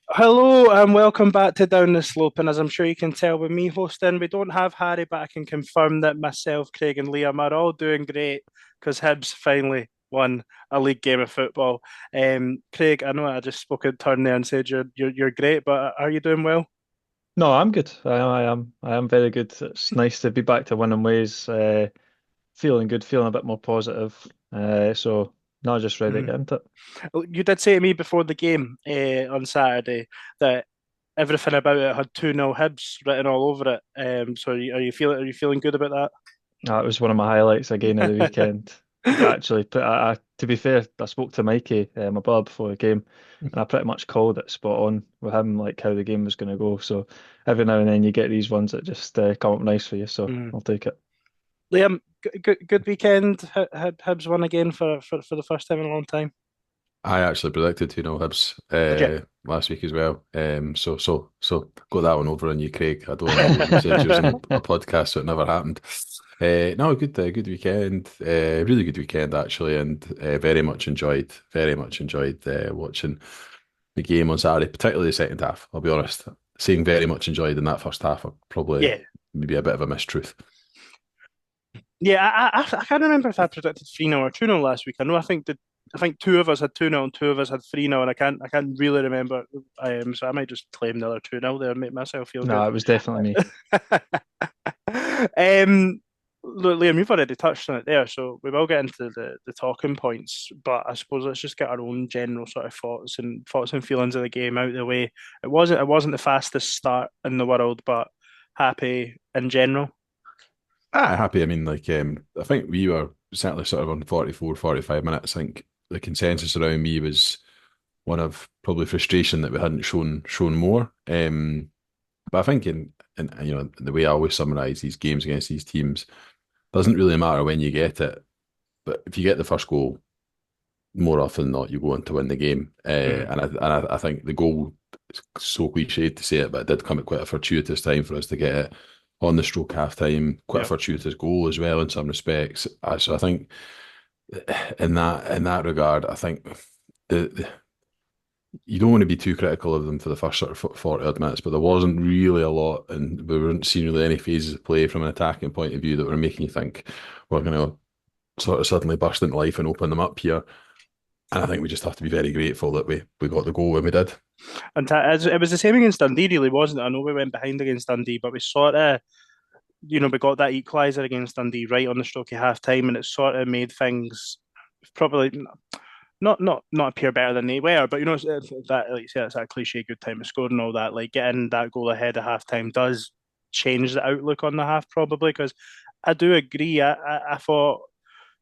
Hello and welcome back to Down the Slope. And as I'm sure you can tell with me hosting, we don't have Harry, but I can confirm that myself, Craig, and Liam are all doing great because Hibs finally won a league game of football. Craig, I know I just spoke in turn there and said you're great, but are you doing well? No, I'm good. I am very good. It's nice to be back to winning ways. Feeling good, feeling a bit more positive. So now just ready to Mhm. get into it. You did say to me before the game on Saturday that everything about it had 2-0 Hibs written all over it. So are you feeling good about That was one of my highlights again of the that? weekend. Actually, to be fair, I spoke to Mikey, my brother, before the game, and I pretty much called it spot on with him, like how the game was going to go. So every now and then you get these ones that just come up nice for you. So I'll take it. Liam, good weekend. Hibs won again for the first time in a long time. I actually predicted 2-0 Hibs Did you? last week as well. So got that one over on you, Craig. I don't remember what you said. You was on a podcast, so it never happened. No, good weekend. Really good weekend actually, and very much enjoyed watching the game on Saturday, particularly the second half. I'll be honest, saying very much enjoyed in that first half, probably Yeah, maybe a bit of a mistruth. yeah. I can't remember if I predicted 3-0 or 2-0 last week. I think two of us had 2-0 and two of us had 3-0, and I can't really remember. So I might just claim the other 2-0 there and make myself feel No, good. it was definitely me. Um, Look, Liam, you've already touched on it there, so we will get into the talking points. But I suppose let's just get our own general sort of thoughts and feelings of the game out of the way. It wasn't the fastest start in the world, but happy in general. Happy. I mean, I think we were certainly sort of on 44, 45 minutes. I think the consensus around me was one of probably frustration that we hadn't shown more. But I think in the way I always summarise these games against these teams, doesn't really matter when you get it, but if you get the first goal, more often than not, you go on to win the game. Mhm. And I think the goal, is so cliched to say it, but it did come at quite a fortuitous time for us to get it on the stroke half time. Quite a Yeah. fortuitous goal as well in some respects. So I think in that regard, I think the you don't want to be too critical of them for the first sort of 40 odd minutes, but there wasn't really a lot, and we weren't seeing really any phases of play from an attacking point of view that were making you think we're going to sort of suddenly burst into life and open them up here. And I think we just have to be very grateful that we got the goal when we did. And it was the same against Dundee, really, wasn't it? I know we went behind against Dundee, but we sort of, we got that equaliser against Dundee right on the stroke of half time, and it sort of made things probably not appear better than they were. But that, like you said, it's that cliche good time to score and all that. Like getting that goal ahead of half time does change the outlook on the half probably because I do agree. I thought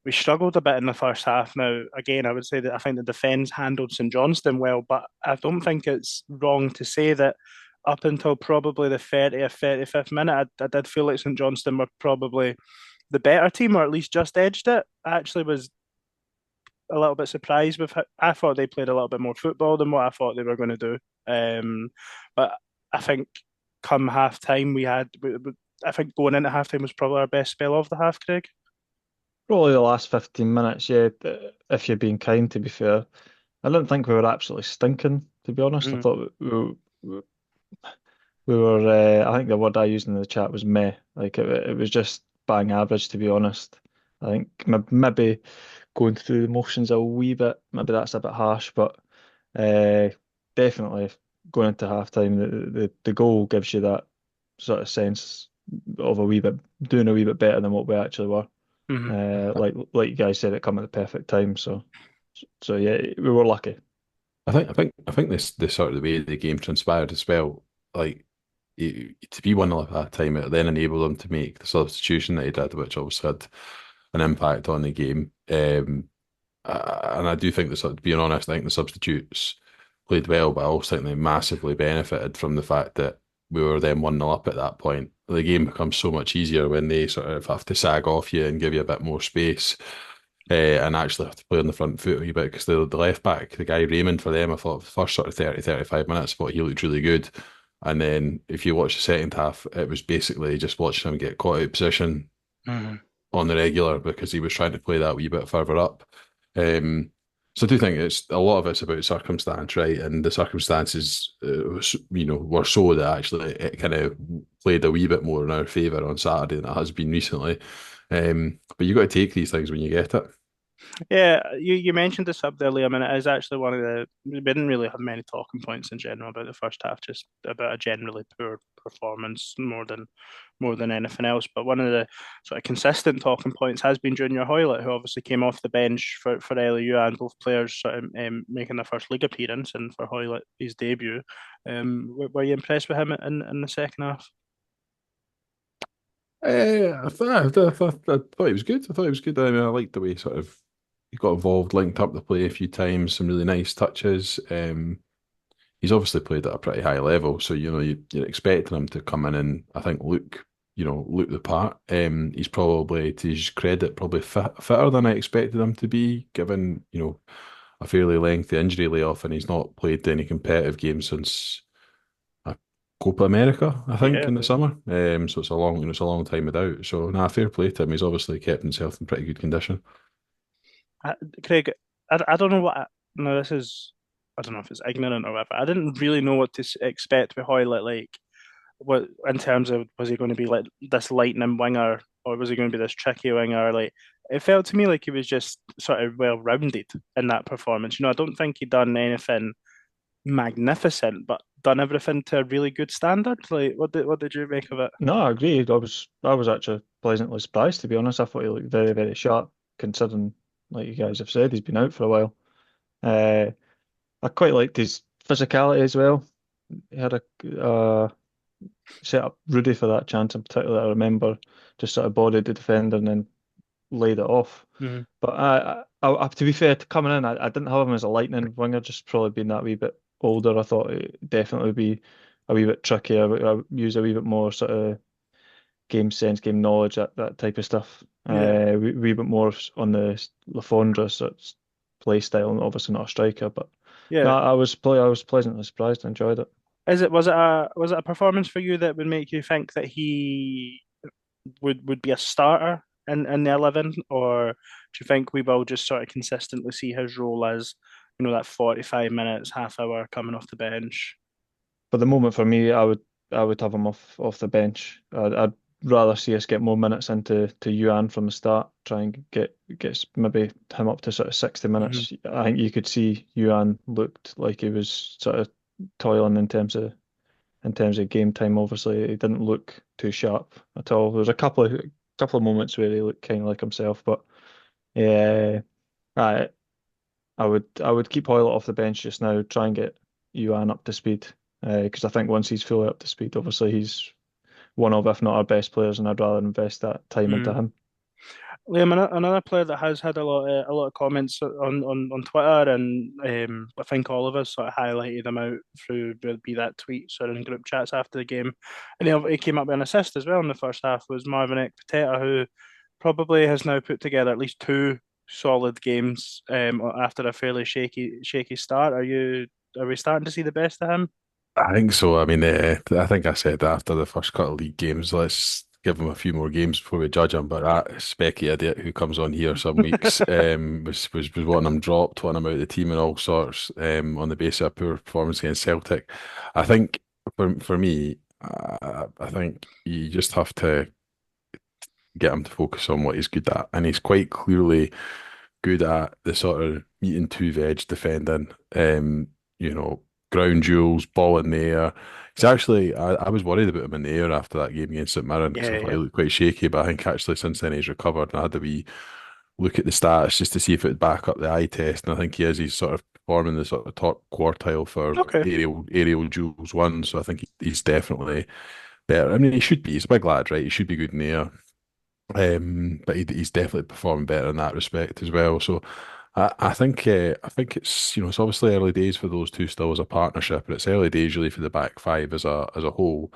we struggled a bit in the first half. Now, again, I would say that I think the defence handled St Johnstone well, but I don't think it's wrong to say that up until probably the 30th, 35th minute, I did feel like St Johnstone were probably the better team, or at least just edged it. I actually was a little bit surprised with how I thought they played a little bit more football than what I thought they were going to do. But I think come half time, I think going into half time was probably our best spell of the half, Craig. Probably the last 15 minutes, yeah, if you're being kind, to be fair. I don't think we were absolutely stinking, to be honest. I Mm. thought we were, I think the word I used in the chat was meh. Like it was just bang average, to be honest. I think maybe going through the motions a wee bit, maybe that's a bit harsh, but uh, definitely going into halftime, the goal gives you that sort of sense of doing a wee bit better than what we actually were. Hmm. Like you guys said, it come at the perfect time. So yeah, we were lucky. I think this sort of the way the game transpired as well. Like to be 1-0 at that time, it then enabled them to make the substitution that he did, which obviously had an impact on the game. And I do think being honest, I think the substitutes played well, but I also think they massively benefited from the fact that we were then 1-0 up at that point. The game becomes so much easier when they sort of have to sag off you and give you a bit more space, and actually have to play on the front foot a wee bit because the left back, the guy Raymond for them, I thought the first sort of 30, 35 minutes, I thought he looked really good. And then if you watch the second half, it was basically just watching him get caught out of position Hmm. on the regular because he was trying to play that wee bit further up. Um, So I do think it's a lot of it's about circumstance, right? And the circumstances, were so that actually it kind of played a wee bit more in our favour on Saturday than it has been recently. But you got to take these things when you get it. Yeah, you mentioned the sub there, Liam, and it is actually one of the. We didn't really have many talking points in general about the first half, just about a generally poor performance more than anything else. But one of the sort of consistent talking points has been Junior Hoilett, who obviously came off the bench for LAU, and both players sort of making their first league appearance, and for Hoilett his debut. Were you impressed with him in the second half? I thought he was good. I thought he was good. I mean, I liked the way sort of he got involved, linked up the play a few times, some really nice touches. He's obviously played at a pretty high level, so you're expecting him to come in and I think look the part. He's probably, to his credit, probably fitter than I expected him to be, given a fairly lengthy injury layoff, and he's not played any competitive games since Copa America, I think, Yeah, in the summer. So it's a long time without. So fair play to him. He's obviously kept himself in pretty good condition. Craig, I don't know what. No, this is. I don't know if it's ignorant or whatever. I didn't really know what to expect with Hoylett. Like, what in terms of, was he going to be like this lightning winger, or was he going to be this tricky winger? Like, it felt to me like he was just sort of well rounded in that performance. I don't think he'd done anything magnificent, but done everything to a really good standard. Like, what did you make of it? No, I agree. I was actually pleasantly surprised, to be honest. I thought he looked very, very sharp, considering, like you guys have said, he's been out for a while. Uh, I quite liked his physicality as well. He had a set up Rudy for that chance in particular. I remember just sort of bodied the defender and then laid it off. Mm-hmm. But to be fair, to coming in, I didn't have him as a lightning winger, just probably being that wee bit older. I thought it'd definitely be a wee bit trickier. I use a wee bit more sort of game sense, game knowledge, that type of stuff. Yeah, Wee bit more on the Lafondra sort of play style, and obviously not a striker. But no, yeah. I was pleasantly surprised. I enjoyed it. Was it a performance for you that would make you think that he would be a starter in the 11, or do you think we will just sort of consistently see his role as that 45 minutes, half hour coming off the bench? For the moment, for me, I would have him off the bench. I'd rather see us get more minutes into Yuan from the start. Try and get maybe him up to sort of 60 Hmm. minutes. I think you could see Yuan looked like he was sort of toiling in terms of game time. Obviously, he didn't look too sharp at all. There was a couple of moments where he looked kind of like himself, but yeah, I I would keep Hoilett off the bench just now. Try and get Yuan up to speed because I think once he's fully up to speed, obviously he's one of, if not our best players, and I'd rather invest that time into him. Liam, another player that has had a lot of comments on Twitter, and I think all of us sort of highlighted him out through be that tweets or in group chats after the game, and he came up with an assist as well in the first half. Was Marvin Ekpiteta, who probably has now put together at least two solid games after a fairly shaky start. Are we starting to see the best of him? I think so. I mean, I think I said after the first couple of league games, let's give him a few more games before we judge him. But that specky idiot who comes on here some weeks was wanting him dropped, wanting him out of the team and all sorts on the basis of a poor performance against Celtic. I think for me, I think you just have to get him to focus on what he's good at, and he's quite clearly good at the sort of meat and two veg defending. You know, ground duels, ball in the air. He's actually, I was worried about him in the air after that game against St Mirren because Yeah, I thought he yeah. looked quite shaky. But I think actually since then he's recovered, and I had a wee look at the stats just to see if it would back up the eye test. And I think he is. He's sort of performing the sort of top quartile for Okay. aerial duels won. So I think he's definitely better. I mean, he should be. He's a big lad, right? He should be good in the air. But he's definitely performing better in that respect as well. So I think it's it's obviously early days for those two still as a partnership, and it's early days really for the back five as a whole.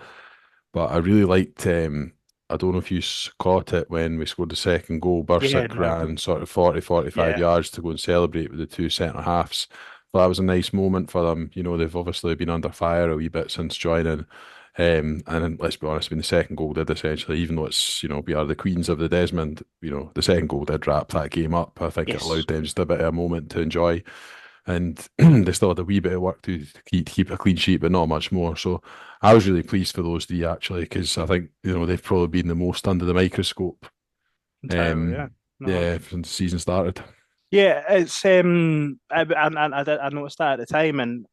But I really liked. I don't know if you caught it when we scored the second goal. Yeah, Bursick no, ran sort of 40, 45 yeah. yards to go and celebrate with the two centre halves. But that was a nice moment for them. They've obviously been under fire a wee bit since joining. And let's be honest, I mean, the second goal did essentially, even though it's, we are the queens of the Desmond, the second goal did wrap that game up. I think it Yes. allowed them just a bit of a moment to enjoy. And they still had a wee bit of work to keep a clean sheet, but not much more. So I was really pleased for those three, actually, because I think, they've probably been the most under the microscope, Entirely, yeah. No, yeah, since the season started. yeah, it's I noticed that at the time, and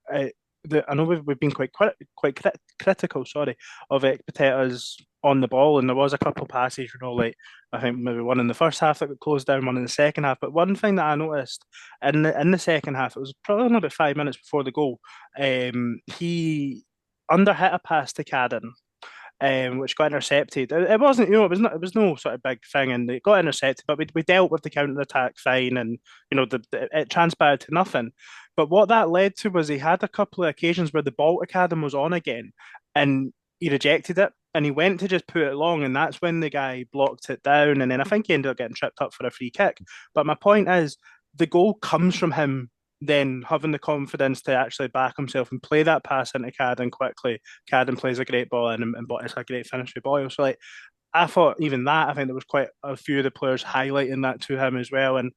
I know we've been quite critical, sorry, of Ekpiteta's on the ball, and there was a couple of passes, like I think maybe one in the first half that got closed down, one in the second half. But one thing that I noticed in the second half, it was probably only about 5 minutes before the goal, he underhit a pass to Cadden, which got intercepted. It wasn't, it was no sort of big thing, and it got intercepted. But we dealt with the counter attack fine, and it transpired to nothing. But what that led to was he had a couple of occasions where the ball to Cadden was on again, and he rejected it, and he went to just put it long, and that's when the guy blocked it down, and then I think he ended up getting tripped up for a free kick. But my point is, the goal comes from him then having the confidence to actually back himself and play that pass into Cadden quickly. Cadden plays a great ball in, and it's a great finish with Boyle. So, like, I thought even that, I think there was quite a few of the players highlighting that to him as well. And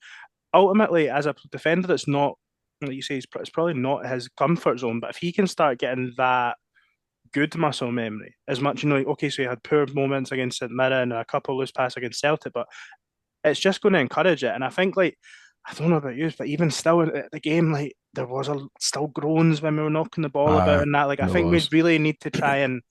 ultimately, as a defender, it's not, like you say, it's probably not his comfort zone. But if he can start getting that good muscle memory, as much, okay, so he had poor moments against St Mirren and a couple of loose passes against Celtic, but it's just going to encourage it. And I think, like, I don't know about you, but even still at the game, like, there was still groans when we were knocking the ball about and that. Like, I There think we was. really need to try and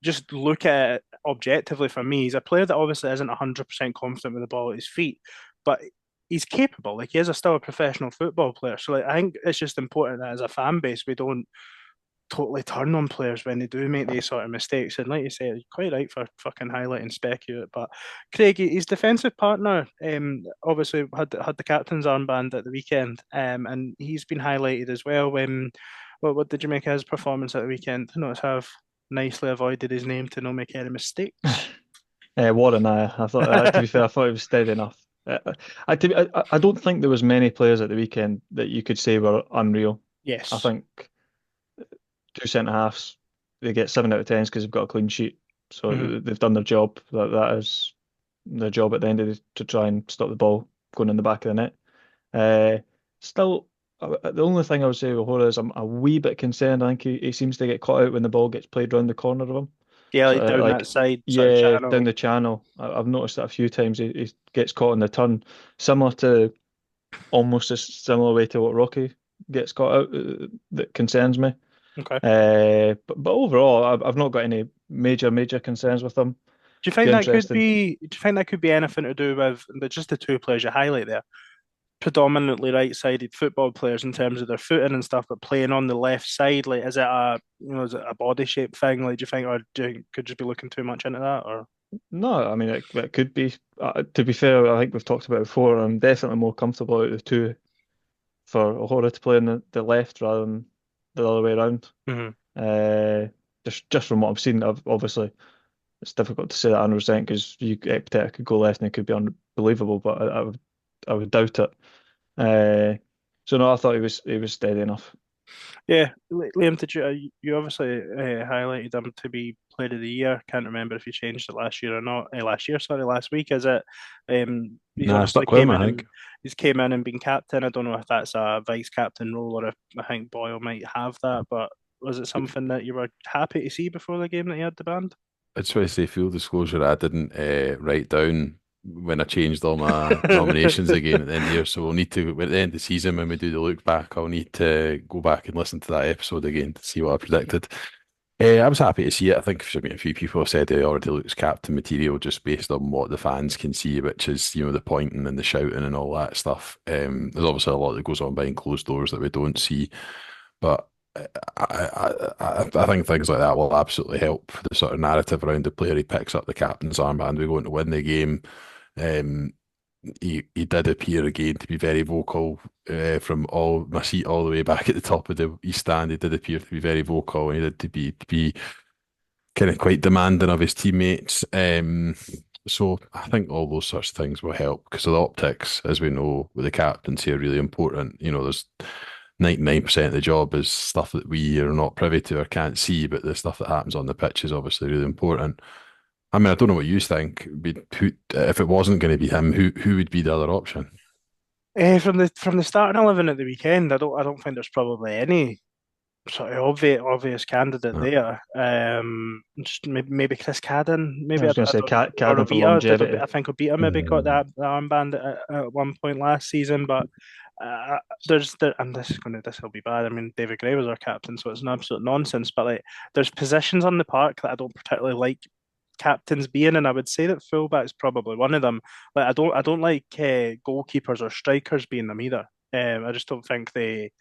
just look at it objectively. For me, he's a player that obviously isn't 100% confident with the ball at his feet, but he's capable. Like, he is still a professional football player. So, like, I think it's just important that as a fan base, we don't totally turn on players when they do make these sort of mistakes. And like you say, you're quite right for fucking highlighting Speculate. But Craig, his defensive partner, obviously had the captain's armband at the weekend, and he's been highlighted as well. What did you make of his performance at the weekend? I notice I've nicely avoided his name to not make any mistakes. Warren, I thought, to be fair, I thought he was steady enough. I don't think there was many players at the weekend that you could say were unreal. I Yes. think two centre halves, they get 7 out of 10 because they've got a clean sheet, so Hmm. they've done their job. That is their job at the end of to try and stop the ball going in the back of the net. Still, the only thing I would say with Horror is I'm a wee bit concerned. I think he seems to get caught out when the ball gets played round the corner of him. Yeah, So like down that like, side sort of yeah, down channel. the channel. I've noticed that a few times. He gets caught in the turn, similar to almost a similar way to what Rocky gets caught out. That concerns me. Okay. But overall, I've not got any major concerns with him. Do you Be think that could interesting. be? Do you think that could be anything to do with just the two players you highlight there? Predominantly right-sided football players in terms of their footing and stuff, but playing on the left side, like, is it a body shape thing? Like, do you think, or could just be looking too much into that, or? No, I mean it could be. To be fair, I think we've talked about it before. I'm definitely more comfortable out of the two for O'Hora to play on the left rather than the other way around. Hmm. Uh, just from what I've seen, obviously it's difficult to say that 100% because Epiteta could go left and it could be unbelievable, but I would doubt it. So no, I thought he was steady enough. Yeah, Liam, did you obviously highlighted him to be Player of the Year? Can't remember if you changed it last year or not. Last year, sorry, last week. Is it? He's Nah, obviously stuck with him, came I in and think. been captain. I don't know if that's a vice captain role or if I think Boyle might have that. But was it something that you were happy to see before the game that he had the band? I just want to say full disclosure, I didn't write down when I changed all my nominations again at the end of the year. So we'll need to, at the end of the season, when we do the look back, I'll need to go back and listen to that episode again to see what I predicted. I was happy to see it. I think a few people have said it already looks captain material just based on what the fans can see, which is, the pointing and the shouting and all that stuff. There's obviously a lot that goes on behind closed doors that we don't see. But I think things like that will absolutely help the sort of narrative around the player. He picks up the captain's armband. We're going to win the game. Um, he did appear again to be very vocal from all my seat all the way back at the top of the East Stand. He did appear to be very vocal, and he did to be kind of quite demanding of his teammates. So I think all those sorts of things will help because the optics, as we know, with the captaincy are really important. There's 99% of the job is stuff that we are not privy to or can't see, but the stuff that happens on the pitch is obviously really important. I mean, I don't know what you think. If it wasn't going to be him, who would be the other option? From the starting 11 at the weekend, I don't think there's probably any sort of obvious candidate Uh, there. Just maybe Chris Cadden, I maybe was going to say or Cadden for Obita. longevity. I think Obita maybe got that armband at one point last season, but and this will be bad. I mean, David Gray was our captain, so it's an absolute nonsense. But like, there's positions on the park that I don't particularly like captains being, and I would say that fullback's probably one of them. Like I don't like goalkeepers or strikers being them either. I just don't think they.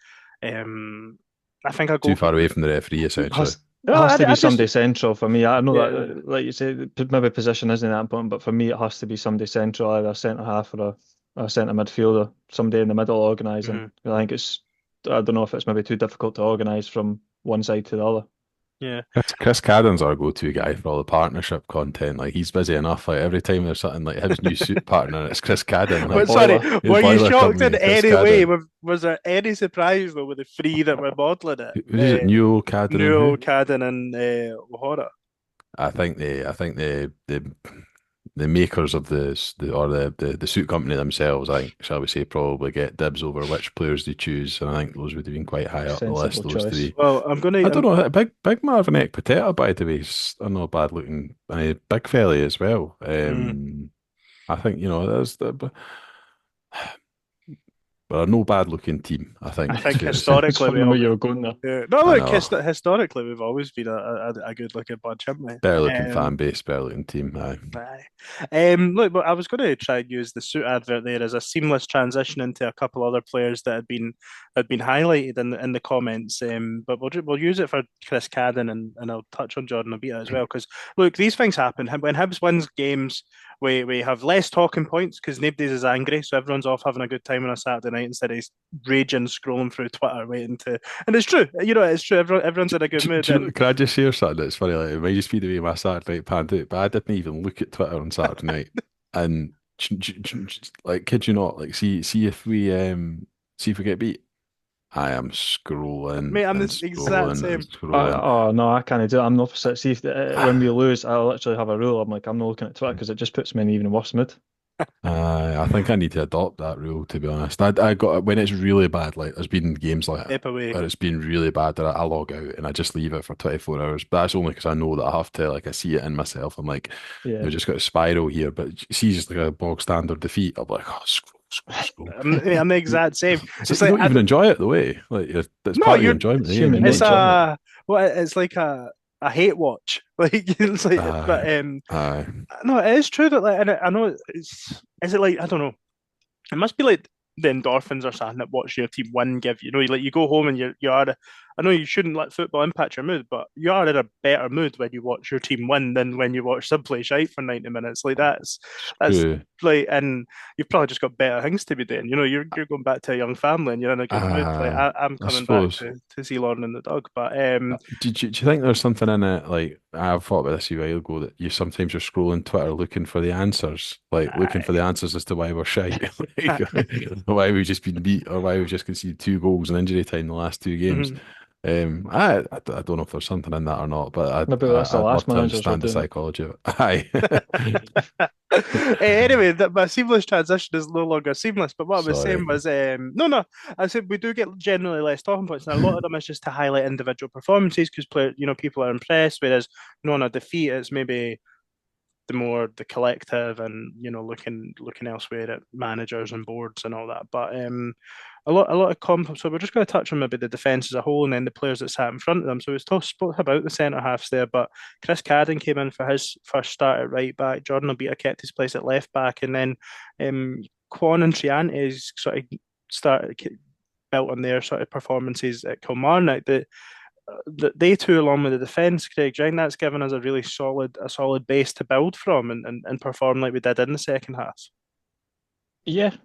Um, I think a Too far away goalkeeper. from the referee, essentially. Has Well, has to be I just somebody central for me. I know yeah. that, like you say, maybe position isn't that important, but for me, it has to be somebody central, either a centre half or a centre midfielder, somebody in the middle organising. Mhm. I think I don't know if it's maybe too difficult to organise from one side to the other. Yeah. Chris Cadden's our go-to guy for all the partnership content. Like he's busy enough. Like every time there's something like his new suit partner, it's Chris Cadden. A Like But sorry, boiler. his were you boiler shocked in company, Chris any way? Cadden. Was there any surprise though with the three that were modelling it? Who is it? Newell, Cadden, and Newell, who? Cadden, and O'Hara. I think the makers of the suit company themselves, I think, shall we say, probably get dibs over which players they choose, and I think those would have been quite high up the list. Sensible Those choice. three. Well, I don't know. Big Marvinek Pateta, by the way, is not bad looking. Big fella as well. mm, I think there's but a no bad looking team. I I think it's think fair to say. I was historically we wondering where always. you were going there. Yeah. No, I look, know. historically we've always been a good looking bunch, haven't we? Better looking fan base, better looking team. Aye. Aye. Look, but I was going to try and use the suit advert there as a seamless transition into a couple other players that had been highlighted in the comments. But we'll use it for Chris Cadden and I'll touch on Jordan Obita as well because look, these things happen when Hibs wins games. We have less talking points because nobody's as angry, so everyone's off having a good time on a Saturday night instead of raging, scrolling through Twitter, waiting to. And it's true, it's true. Everyone's in a good mood, and Can I just share something that's funny? Like, it might just be the way my Saturday night panned out, but I didn't even look at Twitter on Saturday night. And like, kid you not, like, see if we get beat. I am scrolling mate, I'm and the exact scrolling and same. scrolling. Oh no, I can't do it. I'm the opposite. See, if when we lose, I literally have a rule. I'm like, I'm not looking at Twitter because it just puts me in an even worse mood. I think I need to adopt that rule, to be honest. I got when it's really bad, like there's been games like Step away. where it's been really bad that I log out and I just leave it for 24 hours. But that's only because I know that I have to, like, I see it in myself. I'm like, Yeah, just got a spiral here, but see, just like a bog standard defeat. I'm like, oh, scroll, scroll, scroll. I'm the exact same. It's like It's you like don't even enjoy it the way. Like it's no, part of your you're. enjoyment of it's the game, human and you It's enjoy nature. it. it's like a hate watch. Like it's like, Aye, but aye. no, it is true that like, and I know it's. Is it like I don't know? It must be like the endorphins or something that watch your team win give you. You know, you go home and you are. I know you shouldn't let football impact your mood, but you are in a better mood when you watch your team win than when you watch some play shite for 90 minutes. Like that's True. like, and you've probably just got better things to be doing. You know, you're going back to a young family and you're in a good mood. Like I'm I coming back suppose. to see Lauren and the dog, but Do you think there's something in it? Like I've thought about this a while ago that you sometimes are scrolling Twitter looking for the answers, like looking for the answers as to why we're shite, like, why we've just been beat, or why we've just conceded 2 goals in injury time in the last 2 games. Mhm. I don't know if there's something in that or not, but Maybe that's the I'd love last to managers were understand the doing it. psychology of it. Aye. Anyway, my seamless transition is no longer seamless. But what I was Sorry. saying was, no. I said we do get generally less talking points, and a lot of them is just to highlight individual performances because people are impressed. Whereas, on a defeat, it's maybe the collective and looking elsewhere at managers and boards and all that. But a lot of comp. So we're just going to touch on maybe the defence as a whole and then the players that sat in front of them. So we spoke about the centre halves there, but Chris Cadden came in for his first start at right back. Jordan Obita kept his place at left back, and then Kwon and Triante's sort of started built on their sort of performances at Kilmarnock. They two, along with the defence, Craig, do you think that's given us a solid base to build from and perform like we did in the second half? Yeah,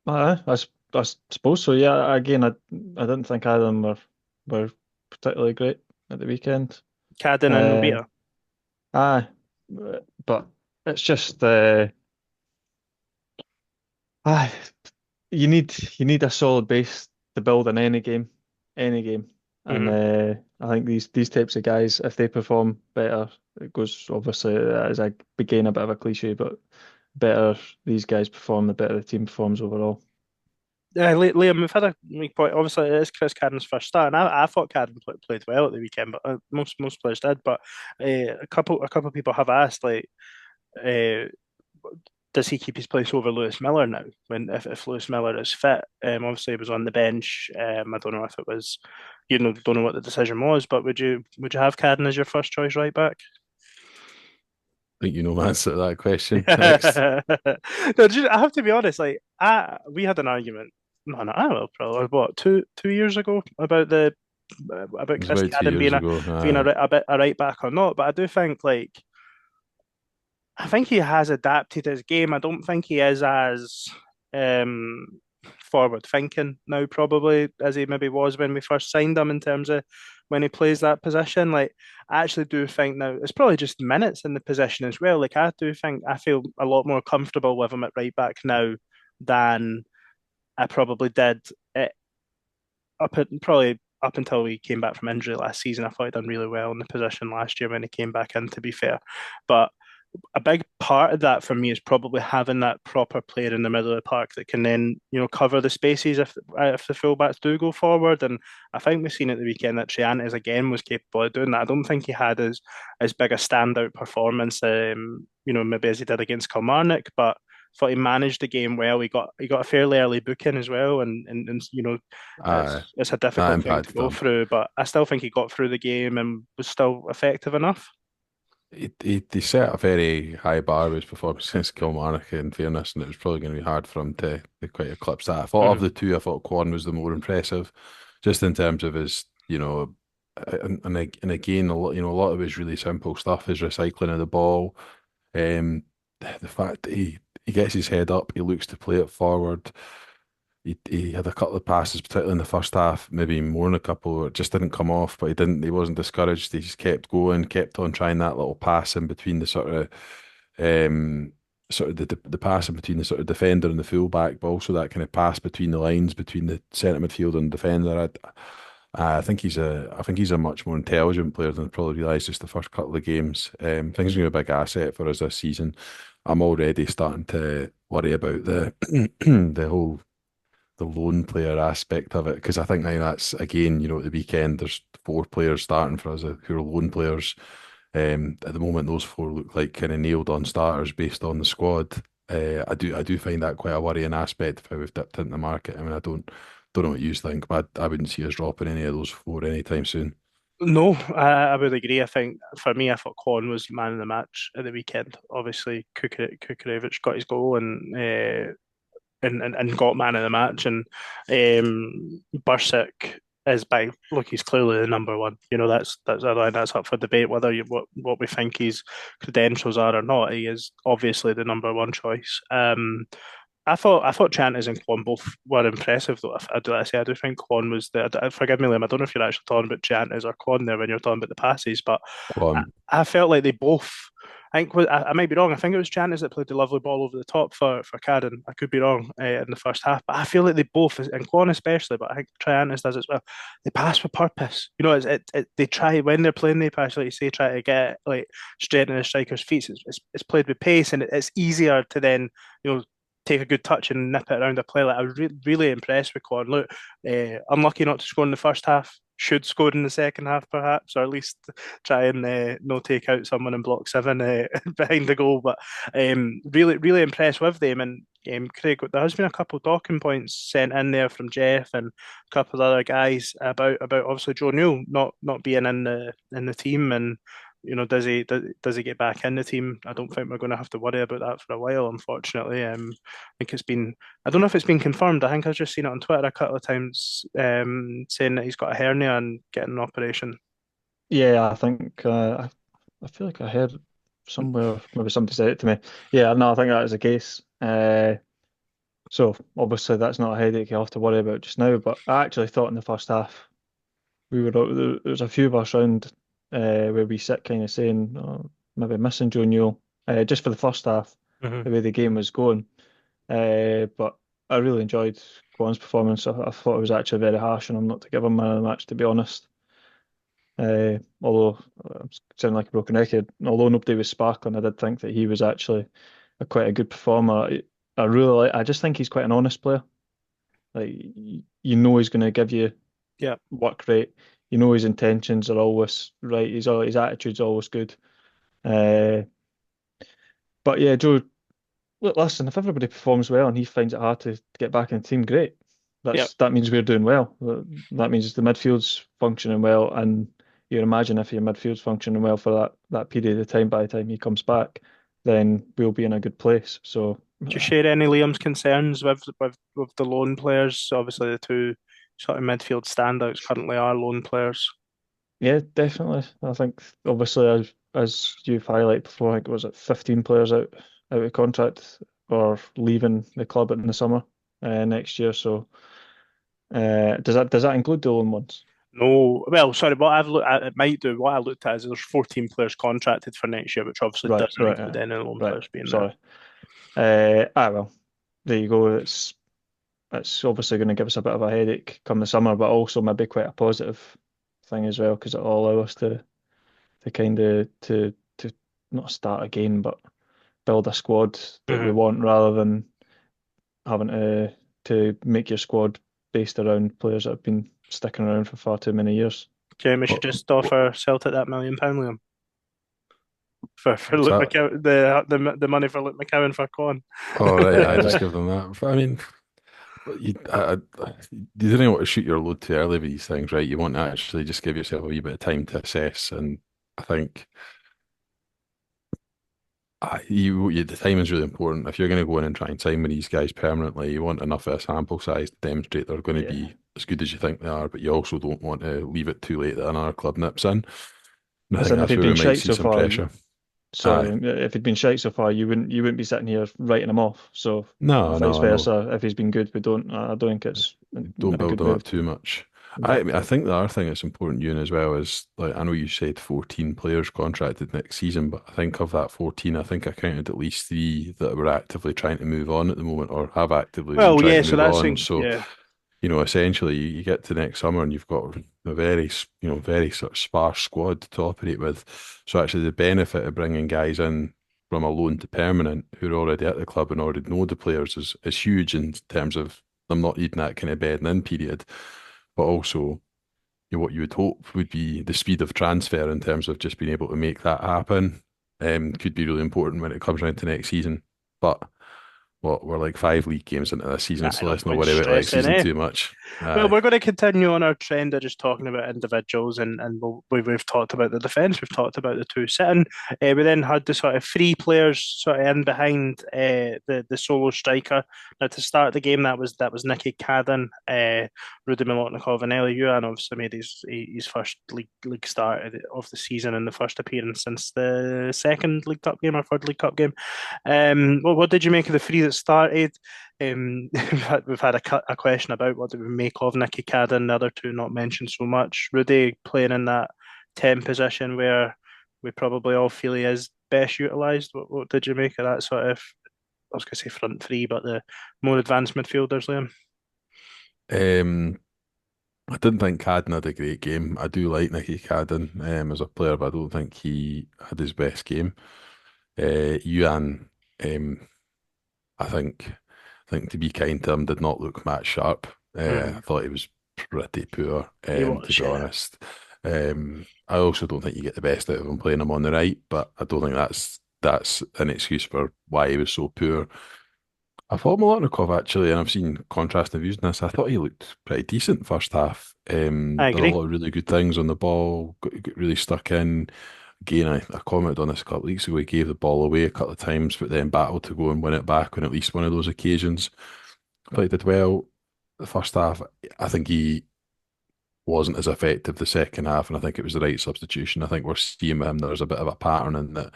I suppose so. Yeah, again, I didn't think either of them were particularly great at the weekend. Cadden and Uh, Obita. aye, but it's just aye, you need a solid base to build in any game, any game. And I think these types of guys, if they perform better, it goes obviously as I begin a bit of a cliche, but better these guys perform, the better the team performs overall. Yeah, Liam, we've had a weak point. Obviously, it is Chris Cadden's first start, and I thought Cadden played well at the weekend, but most players did. But a couple of people have asked, like, uh, does he keep his place over Lewis Miller now? When if Lewis Miller is fit, obviously he was on the bench. I don't know if it was, don't know what the decision was, but would you have Cadden as your first choice right back? I think you know the answer to that question. Next. No, I have to be honest. Like, we had an argument. No, no, I will probably what 2 years ago about It was Chris about two Cadden years being ago. a right back or not. But I do think like I think he has adapted his game. I don't think he is as um, forward thinking now, probably as he maybe was when we first signed him in terms of when he plays that position. Like, I actually do think now it's probably just minutes in the position as well. Like, I do think I feel a lot more comfortable with him at right back now than I probably did probably up until he came back from injury last season. I thought he'd done really well in the position last year when he came back in, to be fair. But a big part of that for me is probably having that proper player in the middle of the park that can then, cover the spaces if the fullbacks do go forward. And I think we've seen at the weekend that Triantis again was capable of doing that. I don't think he had as big a standout performance, maybe as he did against Kilmarnock, but thought he managed the game well. He got a fairly early booking as well, and Aye, it's a that difficult thing to impacted go him. through. But I still think he got through the game and was still effective enough. He set a very high bar with his performance against Kilmarnock, in fairness, and it was probably going to be hard for him to quite eclipse that. I thought of Mhm. the two, I thought Quan was the more impressive, just in terms of his, and again, a lot of his really simple stuff, his recycling of the ball, the fact that he gets his head up, he looks to play it forward. He had a couple of passes, particularly in the first half, maybe more than a couple, where it just didn't come off, but he wasn't discouraged. He just kept going, kept on trying that little pass in between the um, the pass in between the sort of defender and the fullback, but also that kind of pass between the lines, between the centre midfield and defender. I think he's a much more intelligent player than I probably realised just the first couple of games. I think he's going to be a big asset for us this season. I'm already starting to worry about the the lone player aspect of it, because I think now that's again, at the weekend there's four players starting for us who are lone players. At the moment, those four look like kind of nailed on starters based on the squad. I do find that quite a worrying aspect of how we've dipped into the market. I mean, I don't know what you think, but I wouldn't see us dropping any of those four anytime soon. No, I would agree. I think for me, I thought Kwon was man of the match at the weekend. Obviously, Kukurevich got his goal and got man of the match, and Bursik is by look, he's clearly the number one. That's up for debate whether what we think his credentials are or not. He is obviously the number one choice. I thought Chantis and Kwon both were impressive though. I do think Kwon was the. Forgive me, Liam. I don't know if you're actually talking about Chantis or Kwon there when you're talking about the passes, but I, Quam, I felt like they both. I think I might be wrong. I think it was Chantis that played the lovely ball over the top for Cadden. I could be wrong in the first half, but I feel like they both, and Kwon especially, but I think Triantis does as well. They pass with purpose. They try when they're playing. They pass, like you say, try to get like straight in the striker's feet. It's played with pace, and it's easier to then take a good touch and nip it around a play. Like I was really impressed with Con. Look, unlucky not to score in the first half. Should score in the second half, perhaps, or at least try and no take out someone in block seven behind the goal. But really impressed with them. And Craig, there has been a couple of talking points sent in there from Jeff and a couple of other guys about obviously Joe Newell not being in the team and does he get back in the team? I don't think we're going to have to worry about that for a while, unfortunately. I think I don't know if it's been confirmed. I think I've just seen it on Twitter a couple of times saying that he's got a hernia and getting an operation. Yeah, I think I feel like I heard somewhere, maybe somebody said it to me. Yeah, no, I think that is the case. So obviously that's not a headache you have to worry about just now. But I actually thought in the first half there was a few of us round where we sit kind of saying maybe missing Joe Newell just for the first half, Hmm. the way the game was going. But I really enjoyed Kwon's performance. I thought it was actually very harsh on him not to give him man of the match, to be honest. Although I'm sounding like a broken record, although nobody was sparkling, I did think that he was actually quite a good performer. I really like. I just think he's quite an honest player. Like you know, he's going to give you Yeah. work rate. You know, his intentions are always right. His attitude's always good. Uh, but yeah, Joe. Look, listen, if everybody performs well and he finds it hard to get back in the team, great. Yeah. That means we're doing well. That means the midfield's functioning well, and you can imagine if your midfield's functioning well for that period of time, by the time he comes back, then we'll be in a good place. So Do you share any Liam's concerns with the loan players? Obviously, the two sort of midfield standouts currently are loan players. yeah, definitely. I think obviously as you've highlighted before, I think it was it 15 players out of contract or leaving the club in the summer next year. So does that include the loan ones? No, well, sorry, what I've looked at, it might do. What I looked at is there's 14 players contracted for next year, which obviously Right, doesn't right, include any loan right. players being there. Sorry. Well, there you go. It's obviously going to give us a bit of a headache come the summer, but also maybe quite a positive thing as well because it'll allow us to kind of to not start again, but build a squad that we Mhm. want rather than having to make your squad based around players that have been sticking around for far too many years. Jamie should What, just what, offer Celtic that £1 million, Liam, for what's Luke that? McCowan, the money for Luke McCowan for Con. Oh, right, I just Right. give them that. But, I mean, you didn't want to shoot your load too early with these things, right? You want to actually just give yourself a wee bit of time to assess. And I think the time is really important. If you're going to go in and try and sign with these guys permanently, you want enough of a sample size to demonstrate they're going to Yeah. be as good as you think they are, but you also don't want to leave it too late that another club nips in. And I As think in, if that's he'd where we been might shite see so some far, pressure. sorry, Aye. if he'd been shite so far, you wouldn't be sitting here writing him off. So No, vice no, I know. versa, if he's been good, we don't. I don't think it's Don't a build good them way. up too much. I Exactly. think the other thing that's important, Ewan, as well is like I know you said 14 players contracted next season, but I think of that 14, I think I counted at least three that were actively trying to move on at the moment or have actively been Well, trying yeah, to so move that's on. So, yeah. essentially you get to next summer and you've got a very, very sort of sparse squad to operate with. So actually the benefit of bringing guys in from a loan to permanent who are already at the club and already know the players is huge in terms of them not needing that kind of bedding in period, but also what you would hope would be the speed of transfer in terms of just being able to make that happen could be really important when it comes around to next season. But we're like 5 league games into this season, Nah, so no let's not point worry about next stressing, season eh? too much. Well, Aye. we're going to continue on our trend of just talking about individuals, and we've talked about the defence, we've talked about the two sitting. We then had the sort of three players sort of in behind the solo striker. Now to start the game, that was Nicky Cadden, Rudy Milotnikov, and Eli Yuan obviously made his first league start of the season and the first appearance since the second League Cup game or third League Cup game. What did you make of the three that started? We've had a question about what do we make of Nicky Cadden, the other two not mentioned so much. Rudy playing in that 10 position where we probably all feel he is best utilised. What did you make of that sort of, I was going to say front three, but the more advanced midfielders, Liam? Um, I didn't think Cadden had a great game. I do like Nicky Cadden as a player, but I don't think he had his best game. Yuan, um, I think to be kind to him, did not look match sharp. I Mm, thought he was pretty poor, he to was, be yeah. honest. I also don't think you get the best out of him playing him on the right, but I don't think that's an excuse for why he was so poor. I thought Milotnikov actually, and I've seen contrasting views on this, I thought he looked pretty decent first half. I Did a agree. lot of really good things on the ball, got really stuck in. Again, I commented on this a couple of weeks ago. He gave the ball away a couple of times, but then battled to go and win it back on at least one of those occasions. I thought he did well. The first half, I think he wasn't as effective the second half, and I think it was the right substitution. I think we're seeing with him there's a bit of a pattern in that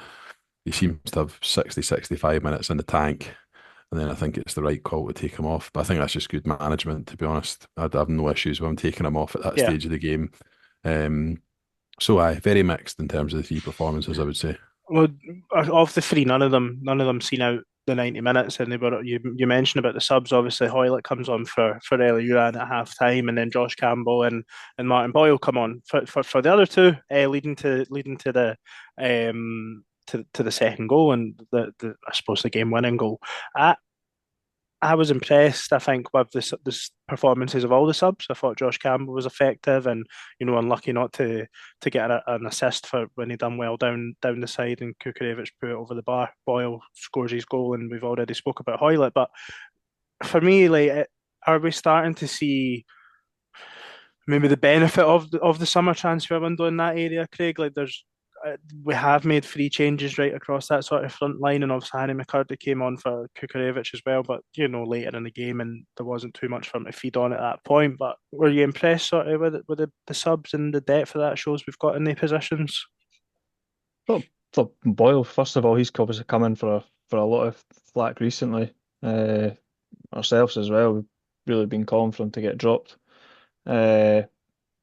he seems to have 60, 65 minutes in the tank, and then I think it's the right call to take him off. But I think that's just good management, to be honest. I'd have no issues with him taking him off at that Yeah. stage of the game. Um, so aye, very mixed in terms of the three performances, I would say. Well, of the three, none of them seen out the 90 minutes, and you mentioned about the subs. Obviously, Hoilett comes on for Uran at half time, and then Josh Campbell and Martin Boyle come on for the other two, leading to the second goal and the I suppose the game winning goal. I I was impressed, I think, with the performances of all the subs. I thought Josh Campbell was effective and, unlucky not to get an assist for when he done well down the side and Kukurevich put it over the bar. Boyle scores his goal and we've already spoke about Hoilett. But for me, are we starting to see maybe the benefit of the summer transfer window in that area, Craig? We have made three changes right across that sort of front line, and obviously Harry McCurdy came on for Kukurevich as well, but later in the game, and there wasn't too much for him to feed on at that point. But were you impressed sort of with the subs and the depth of that shows we've got in the positions? Well, for Boyle, first of all, he's obviously come in for a lot of flack recently. Uh, Ourselves as well, we've really been calling for him to get dropped. Uh,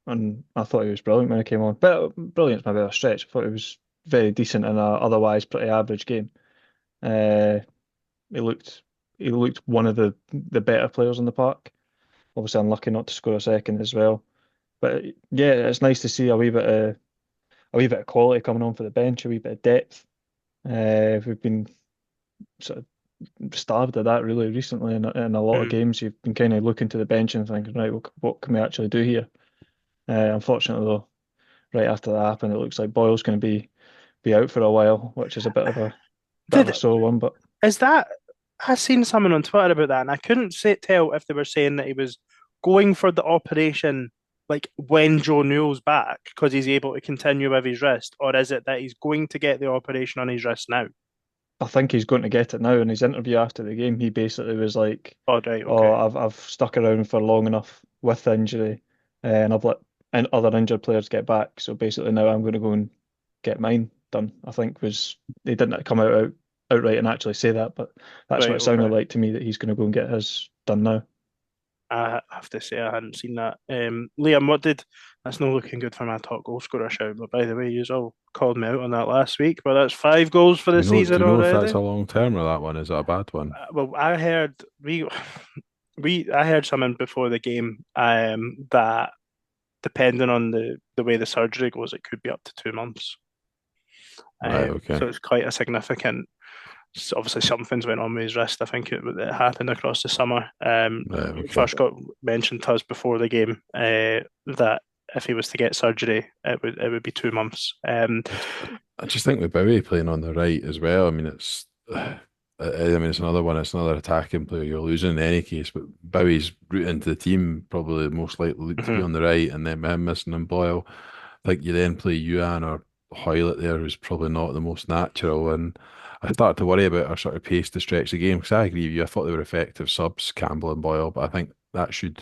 and I thought he was brilliant when he came on. But brilliant's maybe a stretch. I thought he was very decent in a otherwise pretty average game. Uh, he looked one of the better players in the park. Obviously, unlucky not to score a second as well. But yeah, it's nice to see a wee bit of quality coming on for the bench, a wee bit of depth. We've been sort of starved of that really recently in a lot of Mm. games. You've been kind of looking to the bench and thinking, right, what can we actually do here? Unfortunately, though, right after that happened, it looks like Boyle's going to be out for a while, which is a bit of a Did sore one. But is that I seen someone on Twitter about that, and I couldn't tell if they were saying that he was going for the operation like when Joe Newell's back because he's able to continue with his wrist, or is it that he's going to get the operation on his wrist now? I think he's going to get it now. In his interview after the game, he basically was like, Oh, right, "Oh, okay, I've stuck around for long enough with the injury, and I've let other injured players get back. So basically, now I'm going to go and get mine done." I think was they didn't come outright and actually say that, but that's what right, it sounded okay. like to me that he's going to go and get his done now. I have to say I hadn't seen that. Liam, that's not looking good for my top goal scorer shout, but by the way, you all called me out on that last week, but that's 5 goals for Do the you know? Do season you know if that's already. a long term or that one? Is it a bad one? Well, I heard I heard something before the game that depending on the way the surgery goes, it could be up to 2 months. Right. Okay. So it's quite a significant. Obviously, something's went on with his wrist. I think it happened across the summer. Right. Okay. First got mentioned to us before the game that if he was to get surgery, it would be 2 months. I just think with Bowie playing on the right as well. I mean, it's another one. It's another attacking player you're losing in any case. But Bowie's route into the team probably most likely look to be Mhm. on the right, and then with him missing and Boyle, I think you then play Yuan or Hoilett there, who's probably not the most natural. And I started to worry about our sort of pace to stretch the game because I agree with you. I thought they were effective subs, Campbell and Boyle, but I think that should,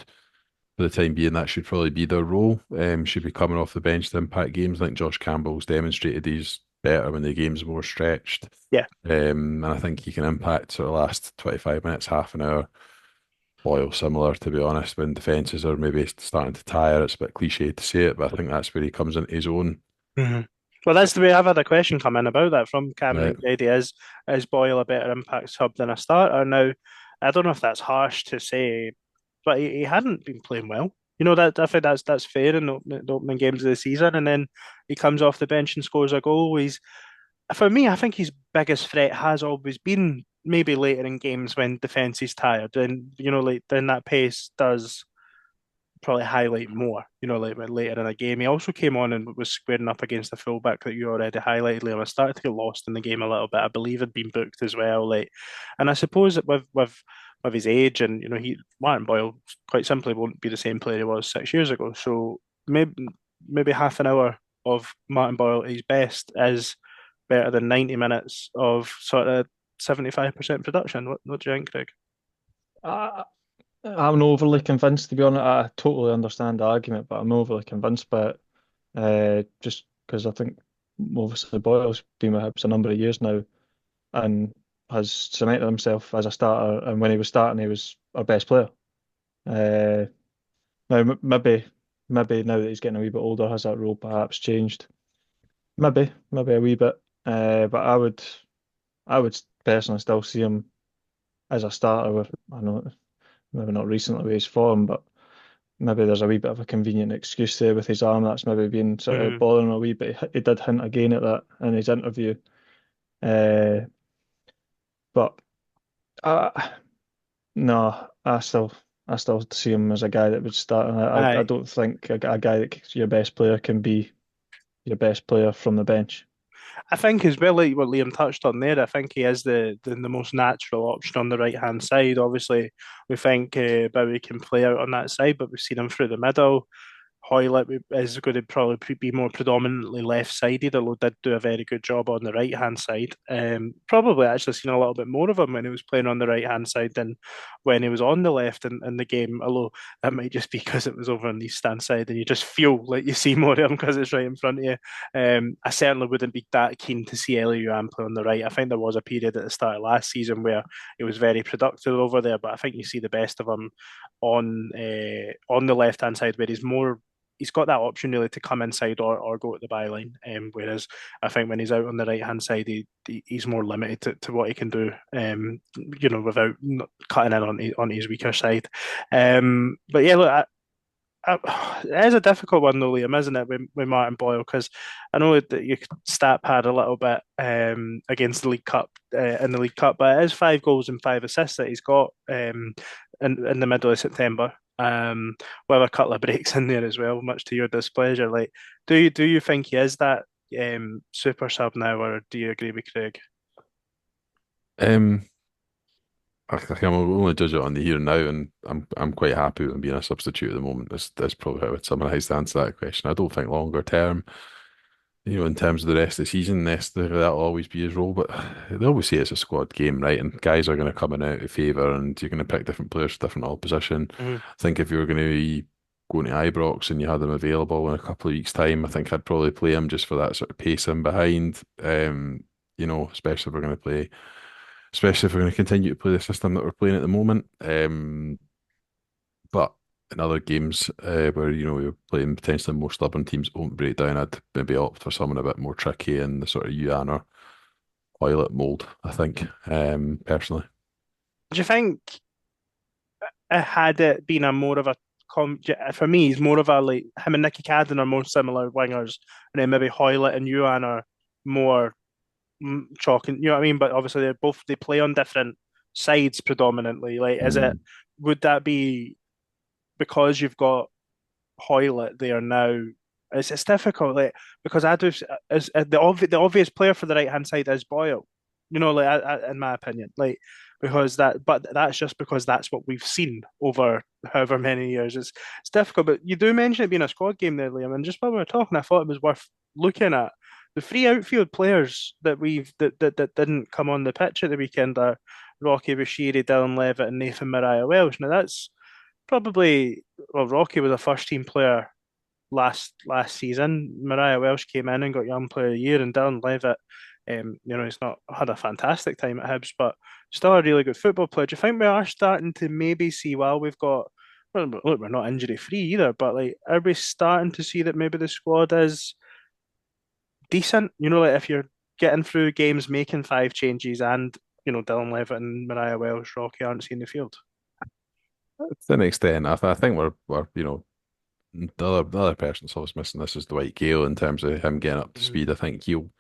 for the time being, that should probably be their role. Should be coming off the bench to impact games. I think Josh Campbell's demonstrated he's better when the game's more stretched. Yeah. And I think he can impact sort of last 25 minutes, half an hour. Boyle similar, to be honest, when defences are maybe starting to tire. It's a bit cliche to say it, but I think that's where he comes into his own. Mhm. Well, that's the way I've had a question come in about that from Right. Cameron Grady. Is Boyle a better impact sub than a starter? Now, I don't know if that's harsh to say, but he hadn't been playing well. That I think that's fair in the opening games of the season, and then he comes off the bench and scores a goal. For me, I think his biggest threat has always been maybe later in games when defense is tired, and like then that pace does probably highlight more, like when later in a game. He also came on and was squaring up against the fullback that you already highlighted, Liam. I started to get lost in the game a little bit. I believe had been booked as well. And I suppose that with his age and Martin Boyle quite simply won't be the same player he was 6 years ago. So maybe half an hour of Martin Boyle at his best is better than 90 minutes of sort of 75% production. What do you think, Craig? I, I'm not overly convinced, to be honest. I totally understand the argument, but I'm not overly convinced by it. Just because I think obviously Boyle's been with Hibs a number of years now and has cemented himself as a starter. And when he was starting, he was our best player. Uh, Now maybe now that he's getting a wee bit older, has that role perhaps changed? Maybe a wee bit. But I would personally still see him as a starter with, I know maybe not recently with his form, but maybe there's a wee bit of a convenient excuse there with his arm that's maybe been sort of Mm. bothering him a wee bit. He did hint again at that in his interview. Uh, but uh, no, I still see him as a guy that would start. And I Aye. don't think a guy that your best player can be your best player from the bench. I think as well, like what Liam touched on there, I think he is the most natural option on the right hand side. Obviously, we think Bowie can play out on that side, but we've seen him through the middle. Hoilett is going to probably be more predominantly left-sided, although did do a very good job on the right-hand side. Probably actually seen a little bit more of him when he was playing on the right-hand side than when he was on the left in the game, although that might just be because it was over on the stand side and you just feel like you see more of him because it's right in front of you. I certainly wouldn't be that keen to see Eliuan play on the right. I think there was a period at the start of last season where he was very productive over there, but I think you see the best of him on the left hand side where he's got that option really to come inside or go at the byline. Whereas I think when he's out on the right hand side, he's more limited to what he can do. Without cutting in on his weaker side. But yeah, look, it is a difficult one though, Liam, isn't it, with Martin Boyle? Because I know that you stat pad a little bit against the League Cup in the League Cup, but it is 5 goals and 5 assists that he's got in the middle of September. With a couple of breaks in there as well, much to your displeasure. Like, do you think he is that super sub now, or do you agree with Craig? Um, I'm only judge it on the here and now, and I'm quite happy with him being a substitute at the moment. That's probably how I would summarise the answer to that question. I don't think longer term, in terms of the rest of the season, necessarily that'll always be his role. But they always say it's a squad game, right? And guys are going to come in out of favour, and you're going to pick different players for different opposition. Mm-hmm. I think if you were going to be going to Ibrox and you had him available in a couple of weeks' time, I think I'd probably play him just for that sort of pace in behind. Especially if we're going to play, especially if we're going to continue to play the system that we're playing at the moment. But in other games where we're playing potentially more stubborn teams that won't break down, I'd maybe opt for someone a bit more tricky in the sort of Yuan or Hoilett mould, I think, personally. Do you think had it been a more of a for me, he's more of a like him and Nicky Cadden are more similar wingers, and then maybe Hoilett and Yuan are more chalking. You know what I mean? But obviously they play on different sides predominantly. Like, Mm. would that be because you've got Hoilett there now? It's difficult, like because I do is the obvious player for the right hand side is Boyle. Like in my opinion, like because but that's just because that's what we've seen over however many years. It's difficult, but you do mention it being a squad game there, Liam, and just while we were talking, I thought it was worth looking at the three outfield players that didn't come on the pitch at the weekend are Rocky Bashiri, Dylan Levitt, and Nathan Mariah Welsh. Now that's probably well, Rocky was a first team player last season. Mariah Welsh came in and got Young Player of the Year, and Dylan Levitt, he's not had a fantastic time at Hibs, but still a really good football player. Do you think we are starting to maybe see while we've got well, look, we're not injury free either, but like, are we starting to see that maybe the squad is decent? Like if you're getting through games, making 5 changes, and Dylan Levitt and Mariah Welsh, Rocky aren't seeing the field. To an extent, I think we're the other person that's always missing this is Dwight Gale in terms of him getting up to Mhm. speed. I think he'll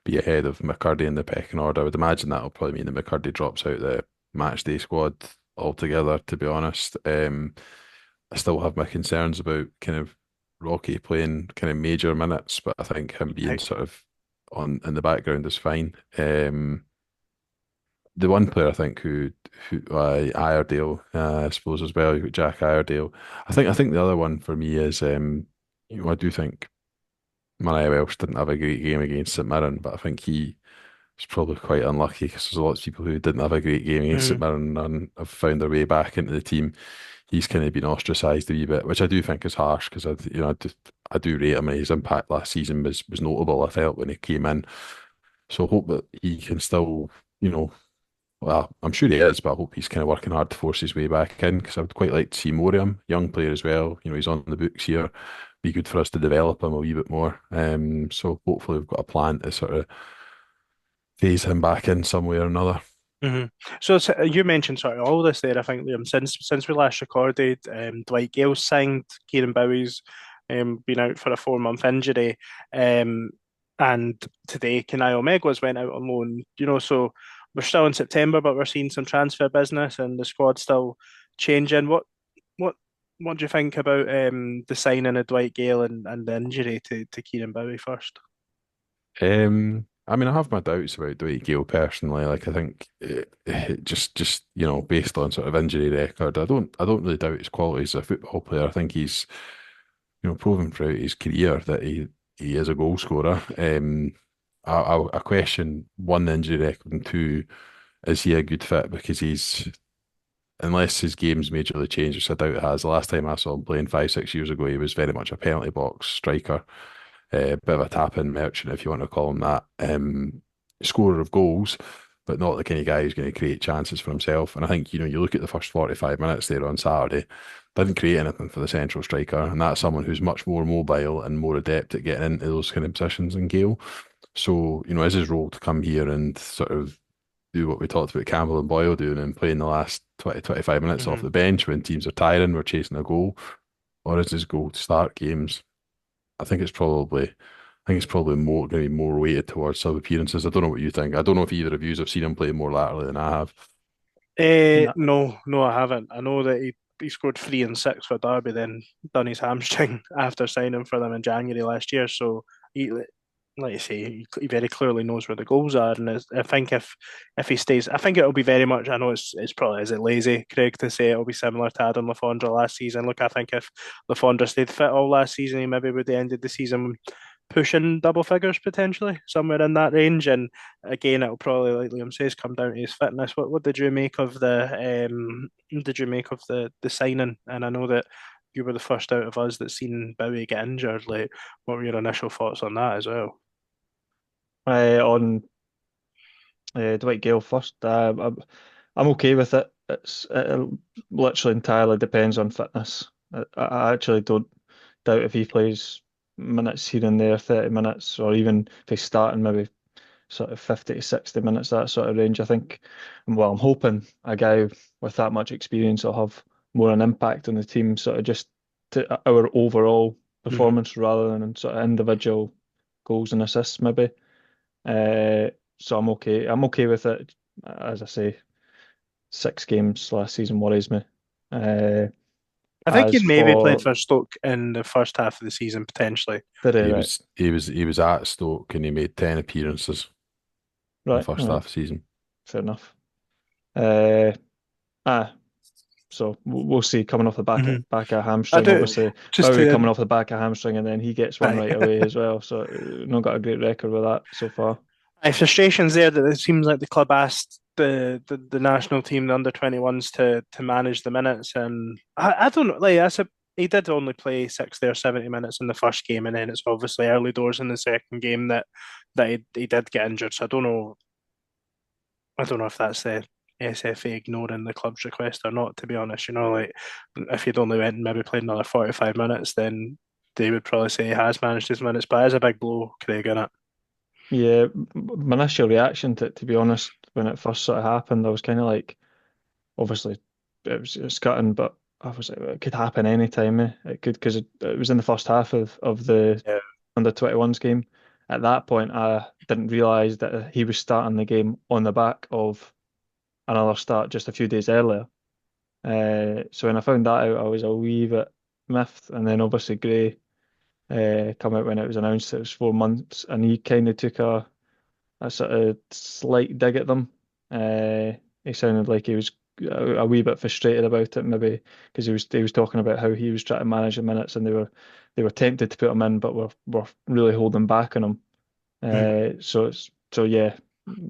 be ahead of McCurdy in the pecking order. I would imagine that'll probably mean that McCurdy drops out the match day squad altogether, to be honest. I still have my concerns about kind of Rocky playing kind of major minutes, but I think him being Right. sort of on in the background is fine. The one player I think who Iredale, I suppose as well. You've got Jack Iredale. I think the other one for me is I do think Mariah Welsh didn't have a great game against St Mirren, but I think he was probably quite unlucky because there's lots of people who didn't have a great game against St Mm. Mirren and have found their way back into the team. He's kind of been ostracised a wee bit, which I do think is harsh because I do rate him and his impact last season was notable. I felt when he came in, so I hope that he can still well, I'm sure he is, but I hope he's kind of working hard to force his way back in because I would quite like to see more of him. Young player as well. He's on the books here. Be good for us to develop him a wee bit more. So hopefully we've got a plan to sort of phase him back in some way or another. Hmm. So you mentioned sort of all this there. I think, Liam, since we last recorded, Dwight Gale signed, Kieran Bowie's been out for a 4 month injury, um, and today Kenai Omega's went out on loan. So we're still in September, but we're seeing some transfer business, and the squad's still changing. What what do you think about the signing of Dwight Gale and the injury to Kieran Bowie first? I mean, I have my doubts about Dwight Gale personally. Like, I think just based on sort of injury record, I don't really doubt his qualities as a football player. I think he's proven throughout his career that he is a goal scorer. I question one, the injury record, and two, is he a good fit? Because unless his game's majorly changed, which I doubt it has. The last time I saw him playing 5, 6 years ago, he was very much a penalty box striker, bit of a tap-in merchant, if you want to call him that. Scorer of goals, but not the kind of guy who's going to create chances for himself. And I think, you look at the first 45 minutes there on Saturday, didn't create anything for the central striker. And that's someone who's much more mobile and more adept at getting into those kind of positions than Gale. So, is his role to come here and sort of do what we talked about Campbell and Boyle doing and playing the last 20, 25 minutes off Hmm. the bench when teams are tiring, we're chasing a goal? Or is his goal to start games? I think it's probably more going to be more weighted towards sub appearances. I don't know what you think. I don't know if either of you have seen him play more laterally than I have. No, No, no, I haven't. I know that he scored 3 and 6 for Derby, then done his hamstring after signing for them in January last year. So he, like you say, he very clearly knows where the goals are, and I think if he stays, I think it'll be very much. I know it's probably, is it lazy, Craig, to say it'll be similar to Adam Lafondra last season. Look, I think if Lafondra stayed fit all last season, he maybe would have ended the season pushing double figures potentially, somewhere in that range. And again, it'll probably, like Liam says, come down to his fitness. What did you make of the signing? And I know that you were the first out of us that seen Bowie get injured. Like, what were your initial thoughts on that as well? on Dwight Gale first. I'm okay with it. It literally entirely depends on fitness. I actually don't doubt if he plays minutes here and there, 30 minutes, or even if he's starting maybe sort of 50 to 60 minutes, that sort of range. I think, well, I'm hoping a guy with that much experience will have more an impact on the team, sort of just to our overall Mhm. performance rather than sort of individual goals and assists, maybe. Uh, so I'm okay. I'm okay with it. As I say, 6 games last season worries me. Uh, I think as he'd maybe played for for Stoke in the first half of the season potentially. did he He right, was he was at Stoke and he made 10 appearances in the right, first all right, half of the season. fair enough. Uh, ah, so we'll see. Coming off the Hmm. back of a I hamstring, do obviously just Bowie to coming off the back of hamstring, and then he gets one I right away as well. So not got a great record with that so far. I frustrations there that it seems like the club asked the national team, the under 21s, to manage the minutes, and I don't know. Like he did only play 60 or 70 minutes in the first game, and then it's obviously early doors in the second game that he did get injured. So I don't know. I don't know if that's the SFA ignoring the club's request or not. To be honest, like if he'd only went and maybe played another 45 minutes, then they would probably say he has managed his minutes. But it is a big blow, Craig, in it. Yeah, my initial reaction to be honest, when it first sort of happened, I was kind of like, obviously it was gutting, but I was like, it could happen any time. It could because it was in the first half of the Yeah. under 21s game. At that point, I didn't realise that he was starting the game on the back of another start just a few days earlier. So when I found that out, I was a wee bit miffed. And then obviously Gray come out when it was announced it was 4 months, and he kind of took a sort of slight dig at them. He sounded like he was a wee bit frustrated about it, maybe because he was talking about how he was trying to manage the minutes, and they were tempted to put him in, but were really holding back on him. Mhm. So yeah,